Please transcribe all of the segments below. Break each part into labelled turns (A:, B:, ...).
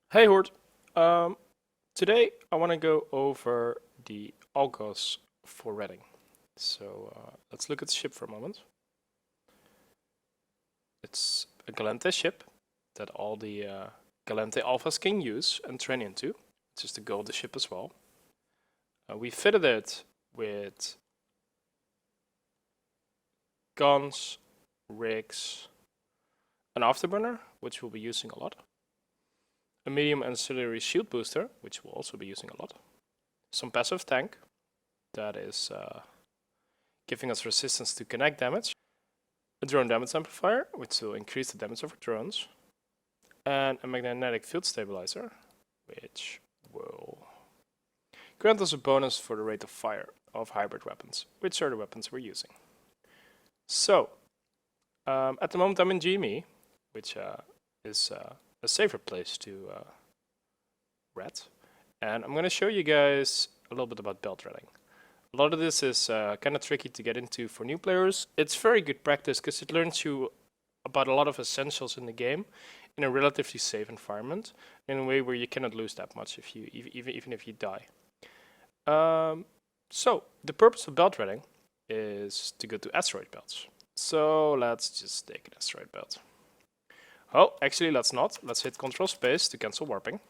A: Hey Horde, today I want to go over the Algos for Reading. So let's look at the ship for a moment. It's a Gallente ship that all the Gallente Alphas can use and train into. It's just a goal of the ship as well. We fitted it with guns, rigs, an afterburner, which we'll be using a lot. A medium ancillary shield booster, which we'll also be using a lot. Some passive tank, that is giving us resistance to connect damage. A drone damage amplifier, which will increase the damage of our drones. And a magnetic field stabilizer, which will grant us a bonus for the rate of fire of hybrid weapons, which are the weapons we're using. So, at the moment I'm in GME, which is a safer place to red. And I'm going to show you guys a little bit about belt reading. A lot of this is kind of tricky to get into for new players. It's very good practice because it learns you about a lot of essentials in the game in a relatively safe environment, in a way where you cannot lose that much if you even if you die. So the purpose of belt reading is to go to asteroid belts. So let's just take an asteroid belt. Oh, actually let's not. Let's hit Control Space to cancel warping.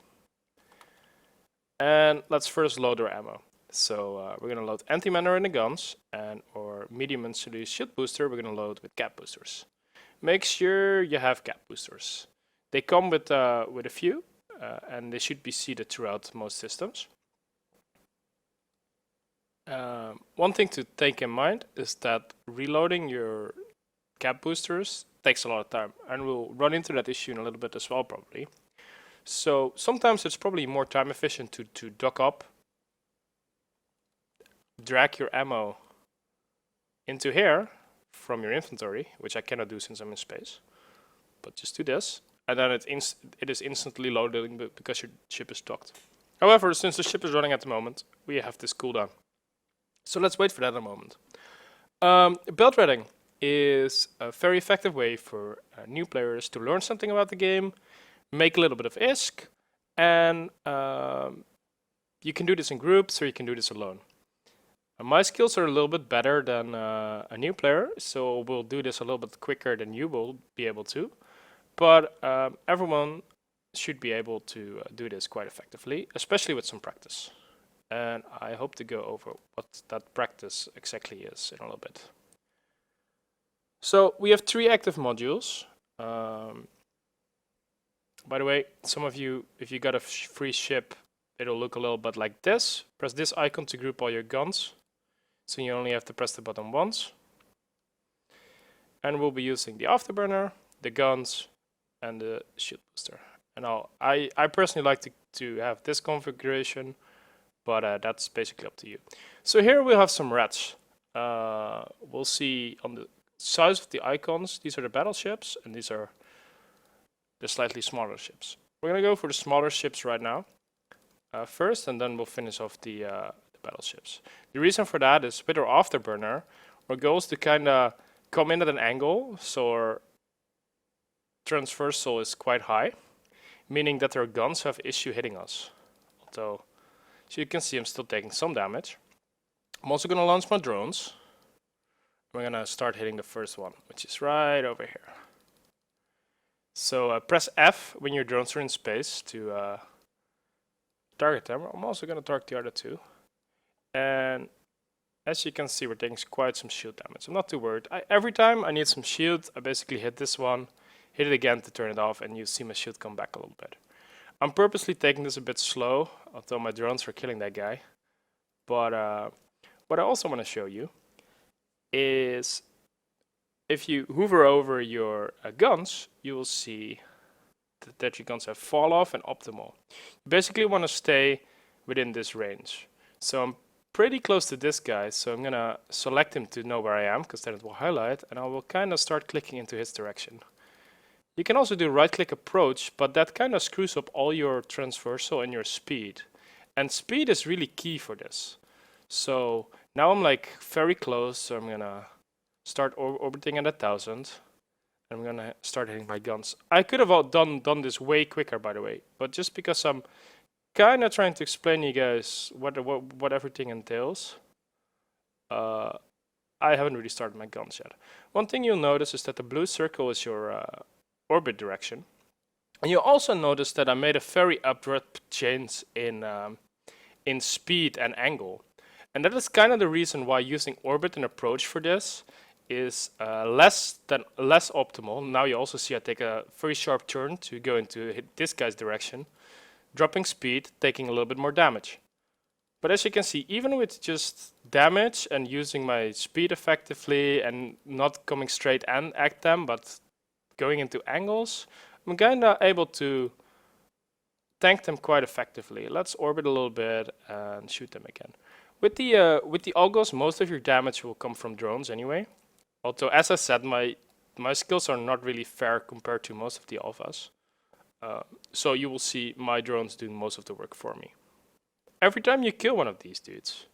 A: And let's first load our ammo. So we're going to load anti-manner in the guns, and our medium and shield booster we're going to load with cap boosters. Make sure you have cap boosters. They come with a few, and they should be seated throughout most systems. One thing to take in mind is that reloading your cap boosters takes a lot of time, and we'll run into that issue in a little bit as well probably. So sometimes it's probably more time efficient to dock up, drag your ammo into here from your inventory, which I cannot do since I'm in space, but just do this, and then it is instantly loading because your ship is docked. However, since the ship is running at the moment, we have this cooldown. So let's wait for that a moment. Belt reading is a very effective way for new players to learn something about the game, make a little bit of ISK, and you can do this in groups or you can do this alone. My skills are a little bit better than a new player, so we'll do this a little bit quicker than you will be able to. But everyone should be able to do this quite effectively, especially with some practice. And I hope to go over what that practice exactly is in a little bit. So we have 3 active modules. By the way, some of you, if you got a free ship, it'll look a little bit like this. Press this icon to group all your guns. So you only have to press the button once. And we'll be using the afterburner, the guns, and the shield booster. And I personally like to have this configuration, but that's basically up to you. So here we have some rats. We'll see on the size of the icons, these are the battleships, and these are the slightly smaller ships. We're gonna go for the smaller ships right now first, and then we'll finish off the battleships. The reason for that is with our afterburner, our goal is to kind of come in at an angle, so our transversal is quite high, meaning that our guns have issue hitting us. So you can see I'm still taking some damage. I'm also gonna launch my drones. We're gonna start hitting the first one, which is right over here. So press F when your drones are in space to target them. I'm also going to target the other 2. And as you can see, we're taking quite some shield damage. I'm not too worried. Every time I need some shield, I basically hit this one, hit it again to turn it off, and you see my shield come back a little bit. I'm purposely taking this a bit slow, although my drones are killing that guy. But what I also want to show you is if you hover over your guns, you will see that your guns have fall off and optimal. You basically want to stay within this range. So I'm pretty close to this guy, so I'm gonna select him to know where I am, because then it will highlight, and I will kind of start clicking into his direction. You can also do right-click approach, but that kind of screws up all your transversal and your speed. And speed is really key for this. So now I'm like very close, so I'm gonna start orbiting at 1000. I'm gonna start hitting my guns. I could have done this way quicker, by the way, but just because I'm kind of trying to explain to you guys what everything entails, I haven't really started my guns yet. One thing you'll notice is that the blue circle is your orbit direction, and you'll also notice that I made a very abrupt change in speed and angle, and that is kind of the reason why using orbit and approach for this is less optimal. Now you also see I take a very sharp turn to go into hit this guy's direction, dropping speed, taking a little bit more damage. But as you can see, even with just damage and using my speed effectively and not coming straight and act them, but going into angles, I'm kinda able to tank them quite effectively. Let's orbit a little bit and shoot them again. With the Algos, most of your damage will come from drones anyway. Although, as I said, my skills are not really fair compared to most of the alphas. So you will see my drones doing most of the work for me. Every time you kill one of these dudes.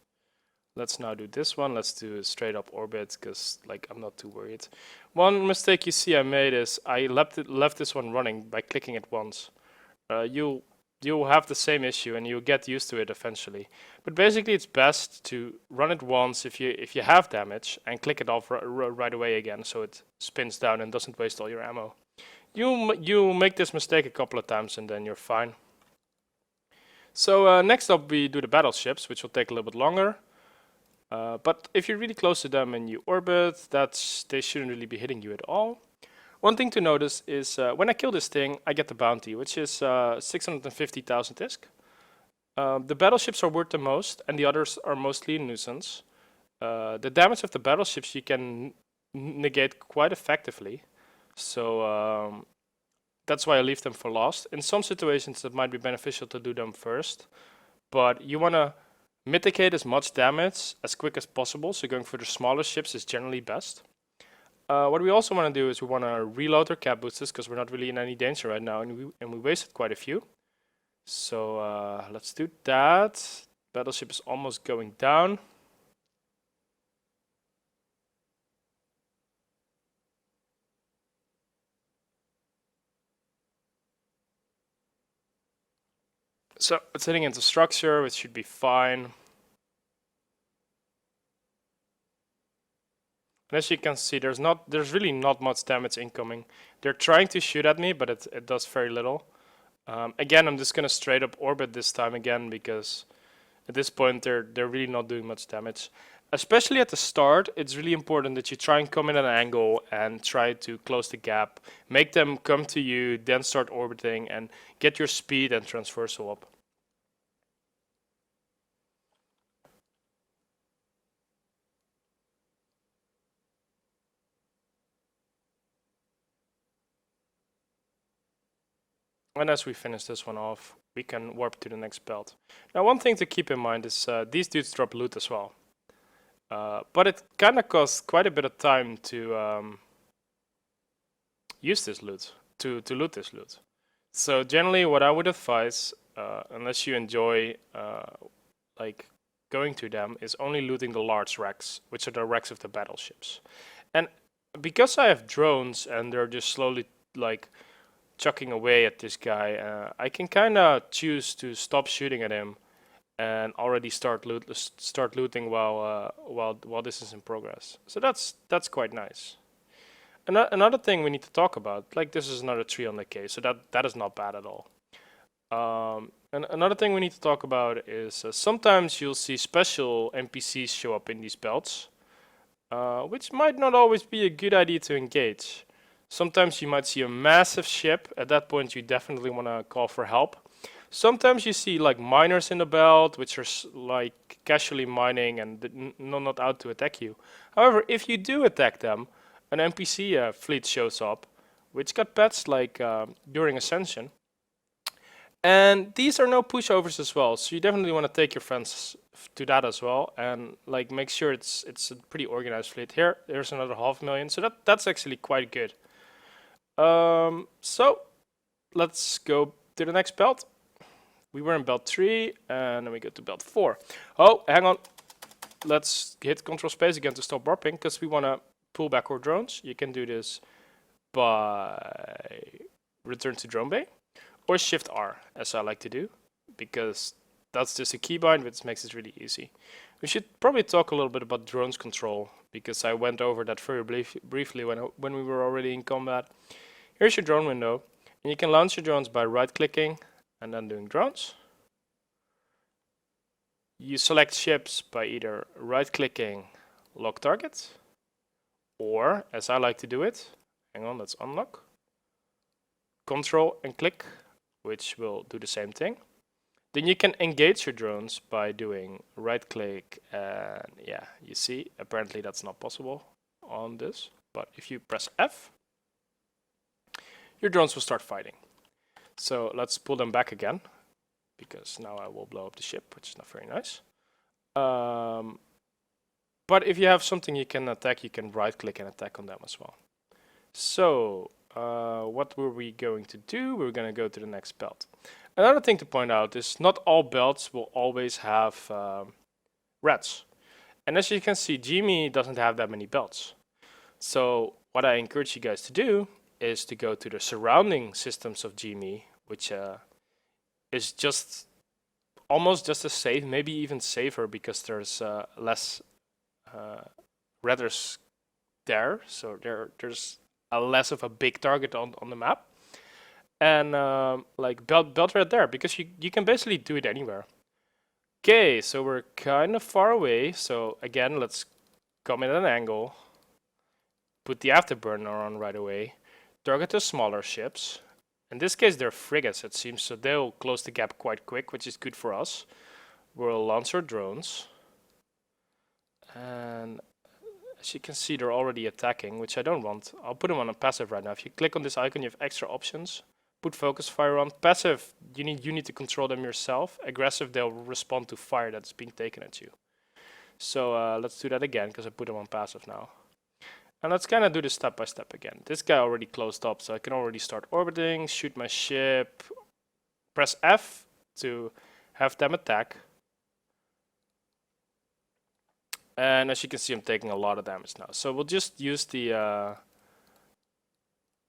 A: Let's now do this one. Let's do a straight up orbit because like I'm not too worried. One mistake you see I made is I left this one running by clicking it once. You'll have the same issue and you'll get used to it eventually. But basically it's best to run it once if you have damage and click it off right away again so it spins down and doesn't waste all your ammo. You make this mistake a couple of times and then you're fine. So next up we do the battleships, which will take a little bit longer. But if you're really close to them and you orbit, they shouldn't really be hitting you at all. One thing to notice is when I kill this thing, I get the bounty, which is 650,000 ISK. The battleships are worth the most, and the others are mostly a nuisance. The damage of the battleships you can negate quite effectively, so that's why I leave them for last. In some situations it might be beneficial to do them first, but you want to mitigate as much damage as quick as possible, so going for the smaller ships is generally best. What we also want to do is we want to reload our cap boosters because we're not really in any danger right now, and we wasted quite a few. So let's do that. Battleship is almost going down. So it's hitting into structure, which should be fine. And as you can see, there's really not much damage incoming. They're trying to shoot at me, but it does very little. Again, I'm just gonna straight up orbit this time again because at this point they're really not doing much damage. Especially at the start, it's really important that you try and come in at an angle and try to close the gap. Make them come to you, then start orbiting and get your speed and transversal up. And as we finish this one off, we can warp to the next belt. Now, one thing to keep in mind is these dudes drop loot as well. But it kind of costs quite a bit of time to use this loot, to loot this loot. So generally what I would advise, unless you enjoy like going to them, is only looting the large racks, which are the racks of the battleships. And because I have drones and they're just slowly like chucking away at this guy, I can kind of choose to stop shooting at him and already start looting while this is in progress. So that's quite nice. Another thing we need to talk about, like this is another 300k, so that is not bad at all. And another thing we need to talk about is sometimes you'll see special NPCs show up in these belts, which might not always be a good idea to engage. Sometimes you might see a massive ship. At that point, you definitely want to call for help. Sometimes you see like miners in the belt, which are like casually mining and not out to attack you. However, if you do attack them, an NPC fleet shows up, which got patched like during Ascension. And these are no pushovers as well, so you definitely want to take your friends to that as well, and like make sure it's a pretty organized fleet. Here's another 500,000, so that's actually quite good. So let's go to the next belt. We were in belt 3 and then we go to belt 4. Oh, hang on. Let's hit control space again to stop warping because we want to pull back our drones. You can do this by return to drone bay, or Shift R, as I like to do, because that's just a keybind, which makes it really easy. We should probably talk a little bit about drones control, because I went over that very briefly when we were already in combat. Here's your drone window, and you can launch your drones by right-clicking and then doing drones. You select ships by either right-clicking, lock target, or, as I like to do it, hang on, let's unlock, Control and click, which will do the same thing. Then you can engage your drones by doing right-click, and yeah, you see, apparently that's not possible on this, but if you press F, your drones will start fighting. So let's pull them back again, because now I will blow up the ship, which is not very nice. But if you have something you can attack, you can right-click and attack on them as well. So, what were we going to do? We're going to go to the next belt. Another thing to point out is not all belts will always have reds. And as you can see, Gmi doesn't have that many belts. So what I encourage you guys to do is to go to the surrounding systems of Gmi, which is just almost just as safe, maybe even safer, because there's less redders there. So there's less of a big target on the map. And like belt red there, because you can basically do it anywhere. Okay, so we're kind of far away. So again, let's come in at an angle. Put the afterburner on right away. Target the smaller ships. In this case, they're frigates, it seems, so they'll close the gap quite quick, which is good for us. We'll launch our drones. And as you can see, they're already attacking, which I don't want. I'll put them on a passive right now. If you click on this icon, you have extra options. Put focus fire on. Passive, you need to control them yourself. Aggressive, they'll respond to fire that's being taken at you. So let's do that again, because I put them on passive now. And let's kind of do this step by step again. This guy already closed up, so I can already start orbiting, shoot my ship, press F to have them attack. And as you can see, I'm taking a lot of damage now. So we'll just use the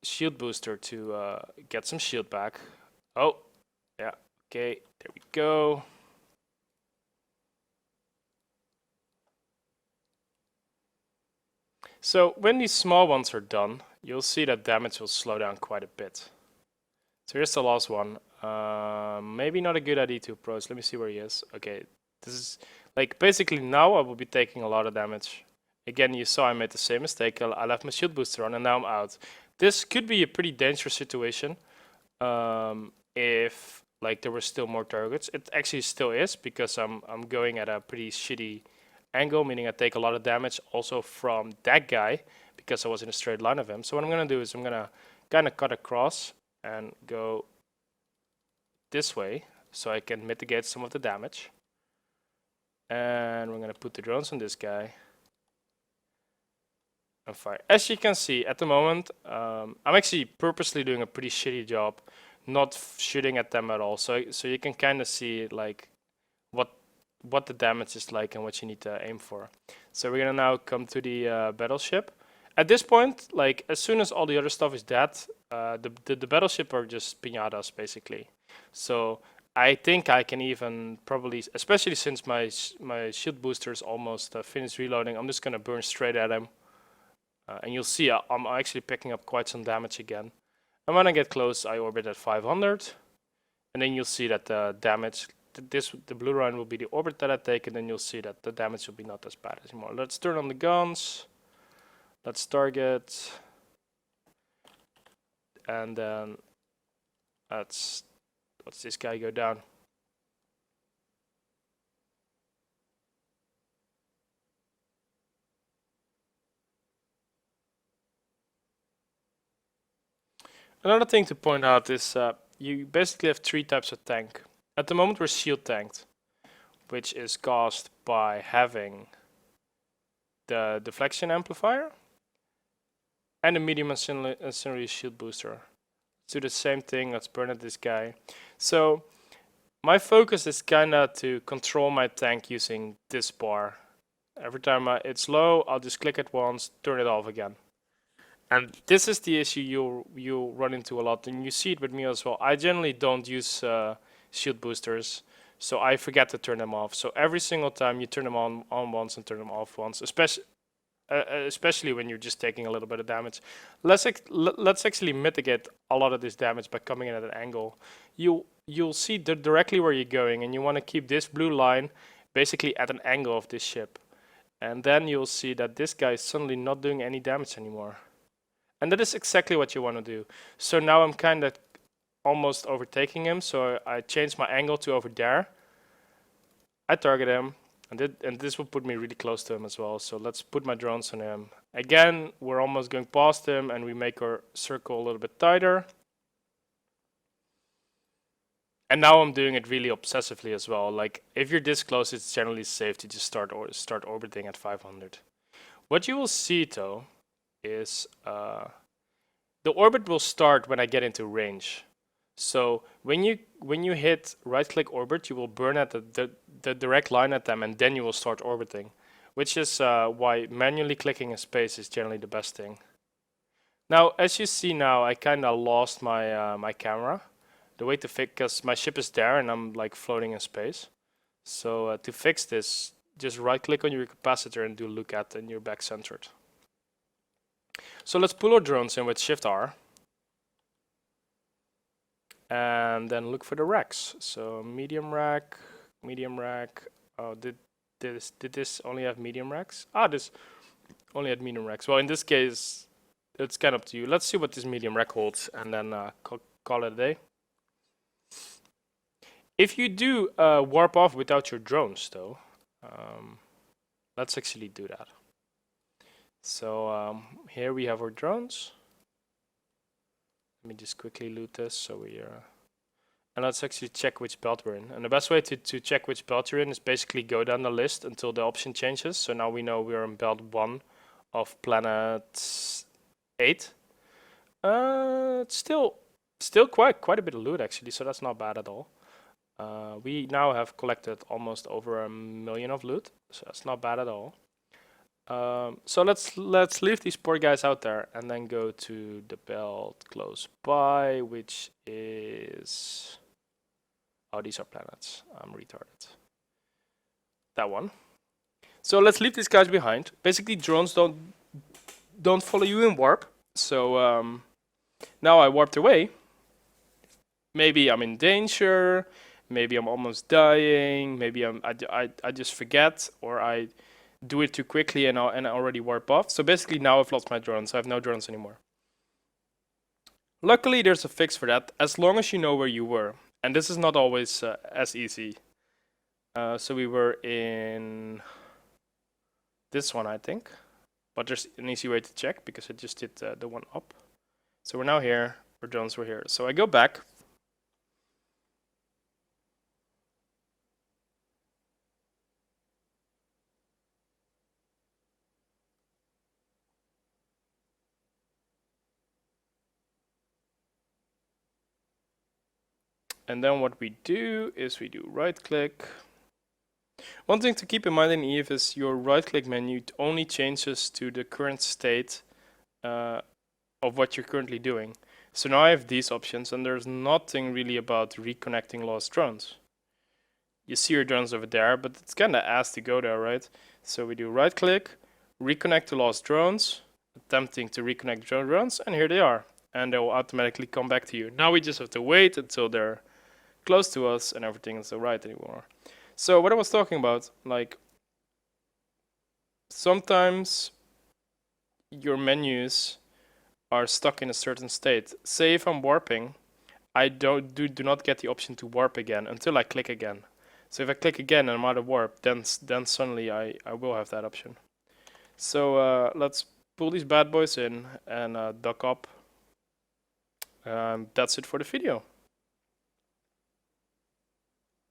A: shield booster to get some shield back. Oh, yeah, okay, there we go. So when these small ones are done, you'll see that damage will slow down quite a bit. So here's the last one. Maybe not a good idea to approach. Let me see where he is. Okay, this is like basically now I will be taking a lot of damage. Again, you saw I made the same mistake. I left my shield booster on and now I'm out. This could be a pretty dangerous situation if like there were still more targets. It actually still is, because I'm going at a pretty shitty angle, meaning I take a lot of damage also from that guy because I was in a straight line of him. So what I'm going to do is I'm going to kind of cut across and go this way so I can mitigate some of the damage. And we're going to put the drones on this guy and fire. As you can see, at the moment, I'm actually purposely doing a pretty shitty job, not shooting at them at all. So you can kind of see like what the damage is like and what you need to aim for. So we're gonna now come to the battleship. At this point, like as soon as all the other stuff is dead, the battleship are just piñatas basically. So I think I can even probably, especially since my shield booster is almost finished reloading, I'm just gonna burn straight at him. And you'll see I'm actually picking up quite some damage again. And when I get close, I orbit at 500. And then you'll see that the damage, the blue line will be the orbit that I take, and then you'll see that the damage will be not as bad anymore. Let's turn on the guns. Let's target. And then let's this guy go down. Another thing to point out is you basically have three types of tank. At the moment we're shield tanked, which is caused by having the deflection amplifier and the medium auxiliary shield booster. Let's do the same thing, let's burn at this guy. So my focus is kinda to control my tank using this bar. Every time it's low, I'll just click it once, turn it off again. And this is the issue you'll run into a lot, and you see it with me as well. I generally don't use shield boosters, so I forget to turn them off. So every single time you turn them on once and turn them off once, especially when you're just taking a little bit of damage. Let's actually mitigate a lot of this damage by coming in at an angle. You'll see directly where you're going, and you want to keep this blue line basically at an angle of this ship. And then you'll see that this guy is suddenly not doing any damage anymore. And that is exactly what you want to do. So now I'm kind of almost overtaking him, so I changed my angle to over there. I target him, and this will put me really close to him as well. So let's put my drones on him. Again, we're almost going past him, and we make our circle a little bit tighter. And now I'm doing it really obsessively as well. Like, if you're this close, it's generally safe to just start orbiting at 500. What you will see, though, is the orbit will start when I get into range. So when you hit right-click orbit, you will burn at the direct line at them, and then you will start orbiting, which is why manually clicking in space is generally the best thing. Now, as you see now, I kind of lost my my camera. The way to fix, because my ship is there and I'm like floating in space. So to fix this, just right-click on your capacitor and do look at, and you're back centered. So let's pull our drones in with Shift R. And then look for the racks. So medium rack. Oh, did this only have medium racks? Ah, this only had medium racks. Well, in this case, it's kind of up to you. Let's see what this medium rack holds, and then call it a day. If you do warp off without your drones, though, let's actually do that. So here we have our drones. Let me just quickly loot this so we and let's actually check which belt we're in. And the best way to check which belt you're in is basically go down the list until the option changes. So now we know we're in belt 1 of planet 8. It's still quite a bit of loot actually, so that's not bad at all. We now have collected almost over 1 million of loot, so that's not bad at all. So let's leave these poor guys out there and then go to the belt close by, which is, oh, these are planets. I'm retarded. That one. So let's leave these guys behind. Basically, drones don't follow you in warp. So now I warped away. Maybe I'm in danger. Maybe I'm almost dying. Maybe I just forget, or I do it too quickly and I already warp off. So basically now I've lost my drones. I have no drones anymore. Luckily there's a fix for that, as long as you know where you were. And this is not always as easy. So we were in this one, I think. But there's an easy way to check because I just did the one up. So we're now here. Our drones were here. So I go back. And then what we do is we do right click. One thing to keep in mind in EVE is your right click menu only changes to the current state of what you're currently doing. So now I have these options, and there's nothing really about reconnecting lost drones. You see your drones over there, but it's kind of asked to go there, right? So we do right click, reconnect to lost drones, attempting to reconnect drones, and here they are. And they will automatically come back to you. Now we just have to wait until they're close to us and everything is alright anymore. So what I was talking about, like, sometimes your menus are stuck in a certain state. Say if I'm warping, I do not get the option to warp again until I click again. So if I click again and I'm out of warp, then suddenly I will have that option. So let's pull these bad boys in and dock up. That's it for the video.